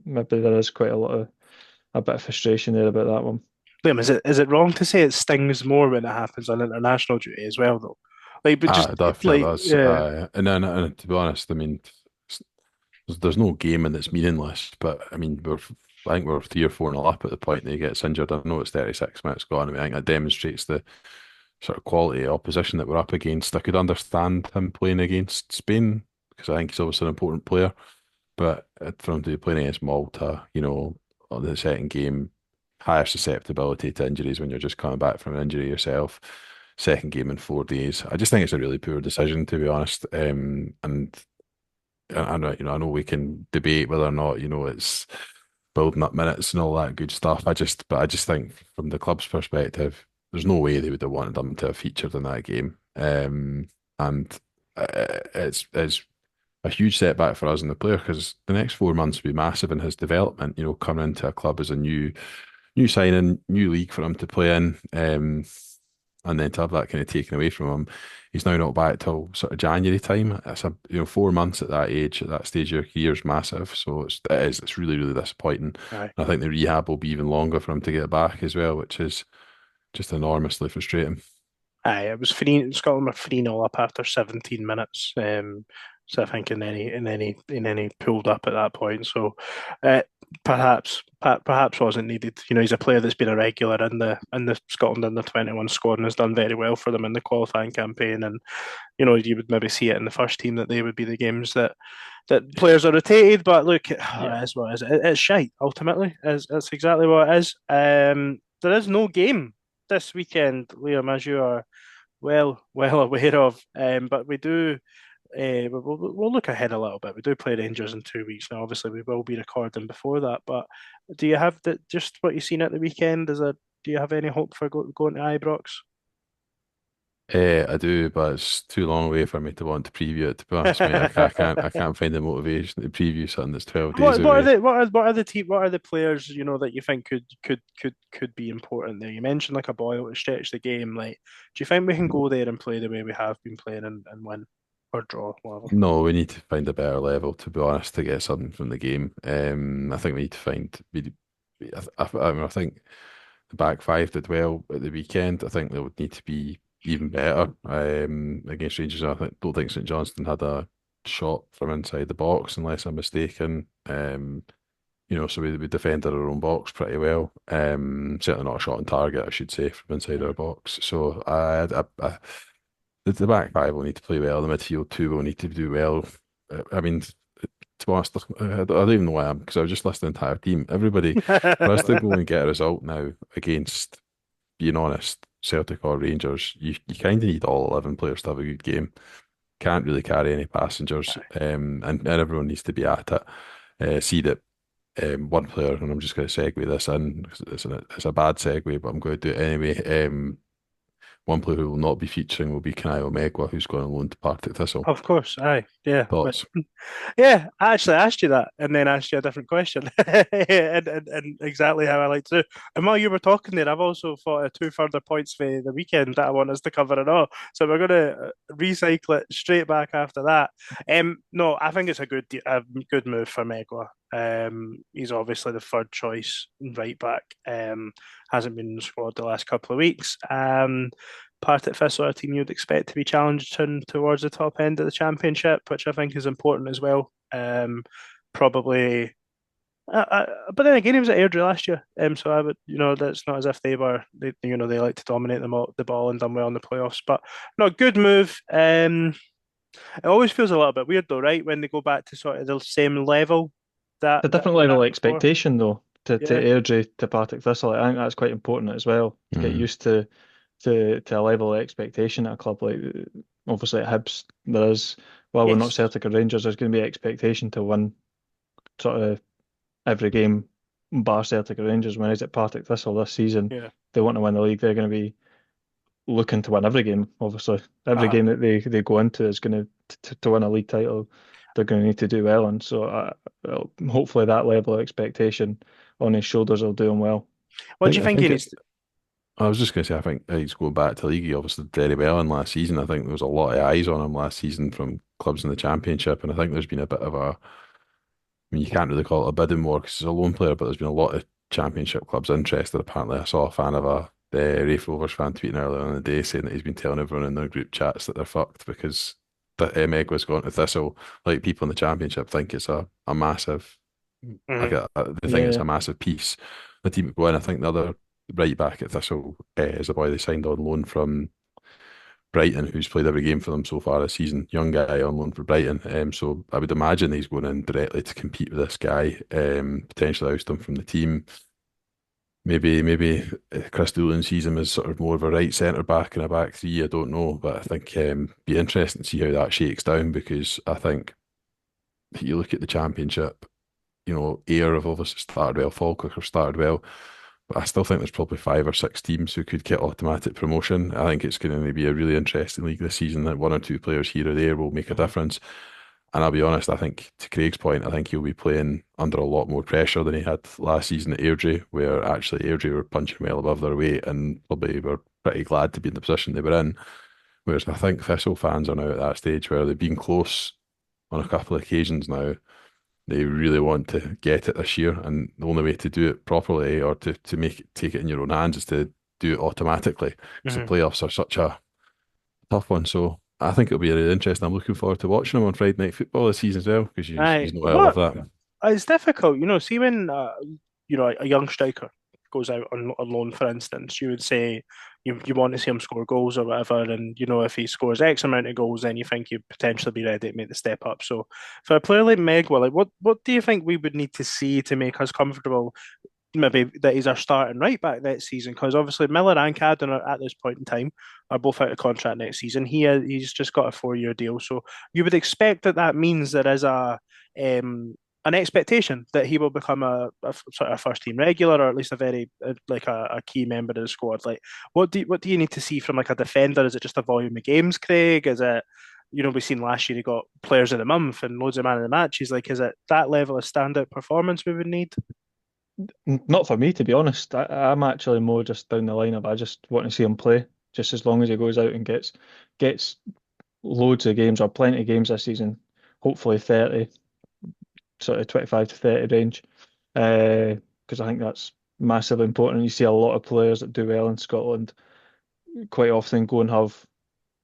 maybe there is quite a bit of frustration there about that one. Liam, is it wrong to say it stings more when it happens on international duty as well, though? Like, but Ah, just it definitely like, does. yeah, And then, and to be honest, I mean, there's no gaming that's meaningless, but I mean, I think we're 3 or 4 nil up at the point that he gets injured. I know it's 36 minutes gone. I mean, I think that demonstrates the sort of quality of opposition that we're up against. I could understand him playing against Spain because I think he's obviously an important player, but for him to be playing against Malta, on the second game, higher susceptibility to injuries when you're just coming back from an injury yourself. Second game in 4 days. I just think it's a really poor decision, to be honest. And I know, I know we can debate whether or not, it's building up minutes and all that good stuff. But I just think from the club's perspective, there's no way they would have wanted them to have featured in that game. And it's a huge setback for us and the player because the next 4 months will be massive in his development. Coming into a club as a new signing, new league for him to play in, and then to have that kind of taken away from him. He's now not back till sort of January time. It's 4 months at that age, at that stage of your career is massive. So it's really, really disappointing. Aye. And I think the rehab will be even longer for him to get back as well, which is just enormously frustrating. Aye, it was free. Scotland were 3-0 up after 17 minutes. So I think and then he pulled up at that point. So perhaps wasn't needed. He's a player that's been a regular in the Scotland under-21 squad and has done very well for them in the qualifying campaign. And you would maybe see it in the first team that they would be the games that players are rotated. But look, it is what it is. It's shite. Ultimately, it's exactly what it is. There is no game this weekend, Liam, as you are well aware of. But we do. We'll look ahead a little bit. We do play Rangers in 2 weeks now. Obviously, we will be recording before that. But do you have just what you've seen at the weekend? Do you have any hope for going to Ibrox? I do, but it's too long away for me to want to preview it. To be honest, mate, I can't find the motivation to preview something that's 12 days What are away. the players that you think could be important there? You mentioned like a Boyle to stretch the game. Like, do you think we can go there and play the way we have been playing and win or draw? Whatever. No, we need to find a better level, to be honest, to get something from the game. I think we need to find. I think the back five did well at the weekend. I think they would need to be even better against Rangers. Don't think St Johnstone had a shot from inside the box, unless I'm mistaken. So we defended our own box pretty well. Certainly not a shot on target, I should say, from inside our box. So the back five will need to play well. The midfield too will need to do well. I mean, to be honest, I don't even know why because I was just listing the entire team. Everybody, for us to go and get a result now against, being honest, Celtic or Rangers, you kind of need all 11 players to have a good game. Can't really carry any passengers, and everyone needs to be at it. See that one player, and I'm just going to segue this in, 'cause it's a bad segue, but I'm going to do it anyway. One player who will not be featuring will be Kanai Omegwa, who's going on loan to Partick Thistle. Of course, aye, yeah. Thoughts? Yeah, I actually asked you that and then asked you a different question. and exactly how I like to do. And while you were talking there, I've also thought of two further points for the weekend that I want us to cover and all. So we're going to recycle it straight back after that. No, I think it's a good move for Megwa. He's obviously the third choice right back. Hasn't been in the squad the last couple of weeks. Partick Thistle are a team you'd expect to be challenged towards the top end of the championship, which I think is important as well. Probably, but then again, he was at Airdrie last year, so I would, that's not as if they like to dominate the ball and done well in the playoffs. But no, good move. It always feels a little bit weird though, right, when they go back to sort of the same level. It's a different level of Before. expectation though to Yeah. Airdrie to Partick Thistle. I think that's quite important as well to get used to a level of expectation at a club like obviously at Hibs. There is, while we're not Yes. Celtic or Rangers, there's going to be expectation to win sort of every game, bar Celtic or Rangers. When he's at Partick Thistle this season, Yeah. they want to win the league. They're going to be looking to win every game. Obviously, every game that they go into is going to win a league title. They're going to need to do well, and so hopefully that level of expectation on his shoulders will do him well. What do you think he needs to? I was just going to say, I think he's going back to league. He obviously did very well in last season. I think there was a lot of eyes on him last season from clubs in the Championship, and I think there's been a bit of I mean, you can't really call it a bidding war because he's a lone player, but there's been a lot of Championship clubs interested. Apparently, I saw a fan of the Raith Rovers fan tweeting earlier in the day saying that he's been telling everyone in their group chats that they're fucked because the Meg was going to Thistle. Like, people in the Championship think it's a massive, they think it's a massive piece. The team would win. I think the other right back at Thistle is a boy they signed on loan from Brighton, who's played every game for them so far this season. Young guy on loan for Brighton. So I would imagine he's going in directly to compete with this guy, potentially oust him from the team. Maybe Chris Doolan sees him as sort of more of a right centre back in a back three. I don't know, but I think be interesting to see how that shakes down, because I think you look at the Championship, Ayr have obviously started well, Falkirk have started well, but I still think there's probably 5 or 6 teams who could get automatic promotion. I think it's going to be a really interesting league this season, that 1 or 2 players here or there will make a difference. And I'll be honest, I think, to Craig's point, I think he'll be playing under a lot more pressure than he had last season at Airdrie, where actually Airdrie were punching well above their weight and probably were pretty glad to be in the position they were in. Whereas I think Thistle fans are now at that stage where they've been close on a couple of occasions now. They really want to get it this year, and the only way to do it properly, or to take it in your own hands, is to do it automatically, because the playoffs are such a tough one. So I think it'll be really interesting. I'm looking forward to watching him on Friday Night Football this season as well, because you Aye. know I love that. It's difficult, see when a young striker goes out on loan, for instance, you would say you want to see him score goals or whatever, and if he scores X amount of goals, then you think you'd potentially be ready to make the step up. So for a player like Megwell, like what do you think we would need to see to make us comfortable, maybe that he's our starting right back next season? Because obviously Miller and Cadden are, at this point in time, are both out of contract next season. He's just got a 4-year deal, so you would expect that means there is an expectation that he will become a sort of first team regular, or at least a very like a key member of the squad. Like, what do you need to see from like a defender? Is it just a volume of games, Craig? Is it, we've seen last year he got players of the month and loads of man of the matches. Like, is it that level of standout performance we would need? Not for me, to be honest. I'm actually more just down the line of, I just want to see him play, just as long as he goes out and gets loads of games, or plenty of games this season. Hopefully 30, sort of 25 to 30 range, because I think that's massively important. You see a lot of players that do well in Scotland quite often go and have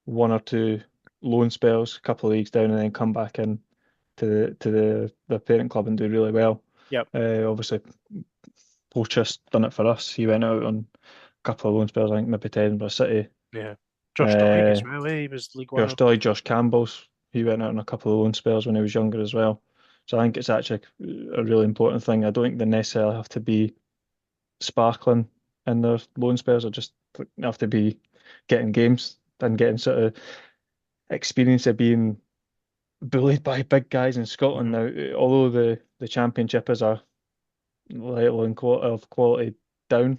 1 or 2 loan spells, a couple of leagues down, and then come back in to the parent club and do really well. Yep. Obviously, Poch's done it for us. He went out on a couple of loan spells, I think maybe to Edinburgh City. Yeah. Josh Doig as well, he was League One. Josh Doig, Josh Campbell's, he went out on a couple of loan spells when he was younger as well. So I think it's actually a really important thing. I don't think they necessarily have to be sparkling in their loan spells, or just have to be getting games and getting sort of experience of being bullied by big guys in Scotland. Now, although the Championship is a level of quality down,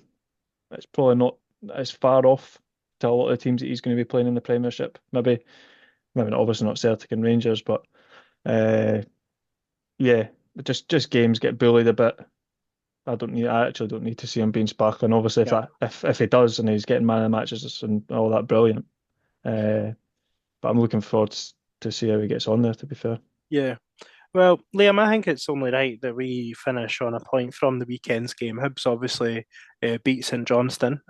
it's probably not as far off to a lot of the teams that he's going to be playing in the Premiership. Maybe not, obviously not Celtic and Rangers, but yeah, just games, get bullied a bit. I actually don't need to see him being sparkling. Obviously, if he does and he's getting man of the matches and all that, brilliant. But I'm looking forward to see how he gets on there, to be fair. Yeah. Well, Liam, I think it's only right that we finish on a point from the weekend's game. Hibs obviously beat St Johnstone,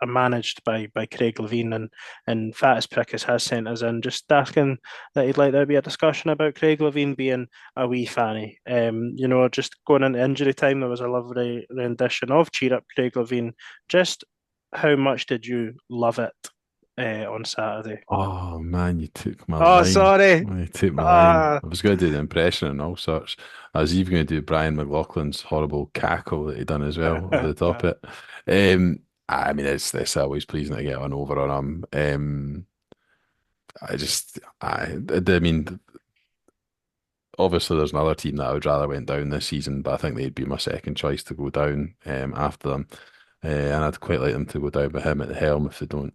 are managed by Craig Levein, and Fattest Prickus has sent us in just asking that he'd like there be a discussion about Craig Levein being a wee fanny. Just going into injury time, there was a lovely rendition of Cheer Up Craig Levein. Just how much did you love it on Saturday? Oh man, you took my Oh, line. sorry. You took my line. I was going to do the impression and all sorts. I was even going to do Brian McLaughlin's horrible cackle that he done as well over the top of it. I mean, it's always pleasing to get one over on him. I mean, obviously there's another team that I would rather went down this season, but I think they'd be my second choice to go down after them. And I'd quite like them to go down with him at the helm if they don't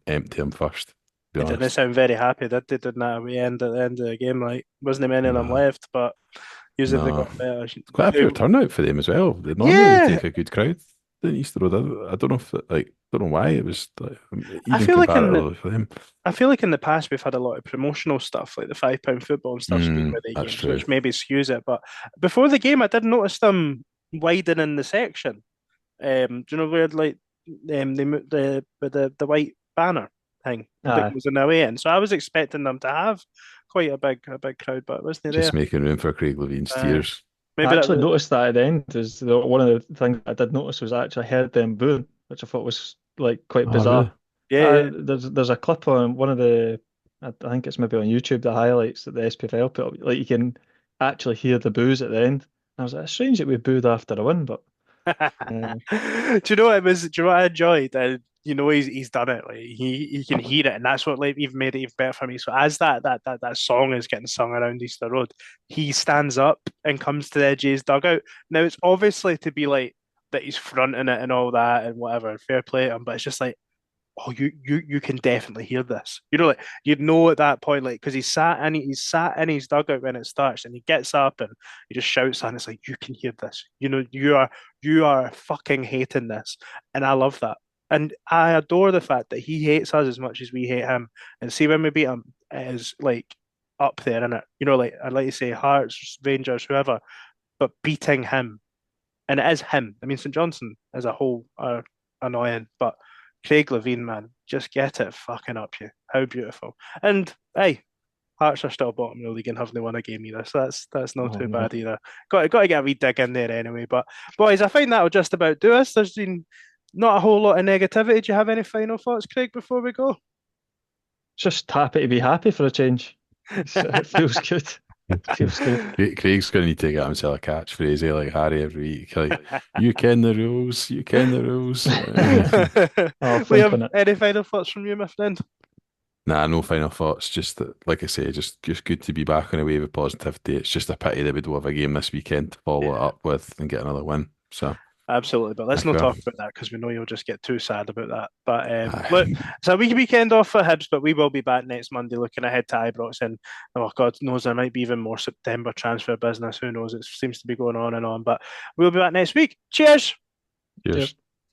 empty him first. They didn't sound very happy, did they? Didn't that at the end of the game? Like, wasn't many of them left, but usually they got better. Quite a fair turnout for them as well. They normally take a good crowd in Easter Road. I don't know if don't know why it was I feel like for them. I feel like in the past we've had a lot of promotional stuff, like the £5 football and stuff, That's true. which maybe skews it. But before the game, I did notice them widening the section. Do you know where they moved the white banner thing that was in the way in? So I was expecting them to have quite a big crowd, but it wasn't there. Just making room for Craig Levein's tears. Maybe I actually noticed that at the end. One of the things I did notice was I actually heard them booing, which I thought was like quite bizarre. Yeah, There's a clip on one of the, I think it's maybe on YouTube, the highlights that the SPFL put up. Like you can actually hear the boos at the end. I was like, it's strange that we booed after a win, but Do you know what it was? Do you know what I enjoyed? He's done it. Like he can hear it, and that's what like even made it even better for me. So as that song is getting sung around Easter Road, he stands up and comes to the edge of his dugout. Now it's obviously to be like that he's fronting it and all that and whatever, and fair play to him, but it's just like, oh, you can definitely hear this. Like you'd know at that point, like because he's sat in his dugout when it starts, and he gets up and he just shouts, and it's like you can hear this. You are fucking hating this, and I love that, and I adore the fact that he hates us as much as we hate him. And see when we beat him, it is like up there, isn't it? Like I'd like to say Hearts, Rangers, whoever, but beating him, and it is him. I mean, St Johnson as a whole are annoying, but Craig Levein, man, just get it fucking up you. How beautiful. And hey, Hearts are still bottom of the league and haven't won a game either, so that's not oh too no. bad either. Got to get a wee dig in there anyway. But boys, I think that'll just about do us. There's been not a whole lot of negativity. Do you have any final thoughts, Craig, before we go? Just happy to be happy for a change. It feels good. Feels good. Craig's going to need to get himself a catchphrase like Harry every week. Like, you ken the rules, you ken the rules. I'll We think have on it. any final thoughts from you, my friend? Nah, no final thoughts. Just that, like I say, just good to be back on a wave of positivity. It's just a pity that we don't have a game this weekend to follow it Yeah. up with and get another win. So, Absolutely, but let's like, not talk about that because we know you'll just get too sad about that. But look, aye. it's a weekend off for Hibs, but we will be back next Monday looking ahead to Ibrox. And oh, God knows there might be even more September transfer business. Who knows? It seems to be going on and on. But we'll be back next week. Cheers. Cheers. Cheers.